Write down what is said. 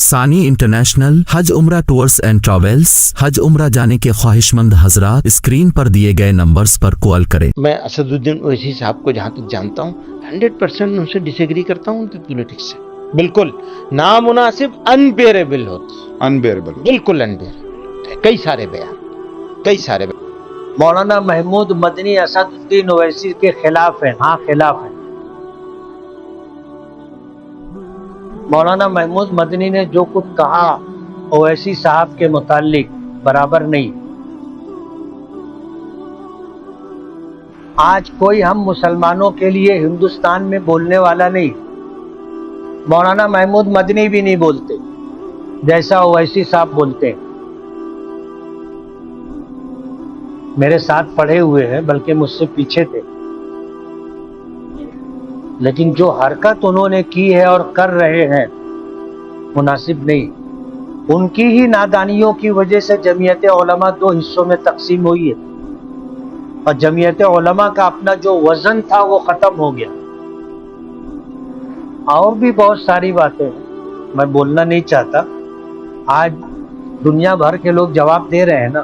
ثانی انٹرنیشنل حج عمرہ tours and travels. حج عمرہ جانے کے خواہشمند حضرات اسکرین پر دیے گئے نمبرز پر کال کریں۔ میں اسد الدین اویسی صاحب کو جہاں تک جانتا ہوں 100% ان سے ڈس ایگری کرتا ہوں پولیٹکس سے، بالکل نامناسب، انبیئریبل ہوتا، انبیئریبل، بالکل انبیئریبل، کئی سارے بیان۔ مولانا محمود مدنی اسد الدین اویسی کے خلاف ہیں، ہاں خلاف ہیں۔ مولانا محمود مدنی نے جو کچھ کہا اویسی صاحب کے متعلق برابر نہیں۔ آج کوئی ہم مسلمانوں کے لیے ہندوستان میں بولنے والا نہیں، مولانا محمود مدنی بھی نہیں بولتے جیسا اویسی صاحب بولتے ہیں۔ میرے ساتھ پڑھے ہوئے ہیں، بلکہ مجھ سے پیچھے تھے، لیکن جو حرکت انہوں نے کی ہے اور کر رہے ہیں مناسب نہیں۔ ان کی ہی نادانیوں کی وجہ سے جمعیت علماء دو حصوں میں تقسیم ہوئی ہے، اور جمعیت علماء کا اپنا جو وزن تھا وہ ختم ہو گیا۔ اور بھی بہت ساری باتیں ہیں، میں بولنا نہیں چاہتا، آج دنیا بھر کے لوگ جواب دے رہے ہیں نا۔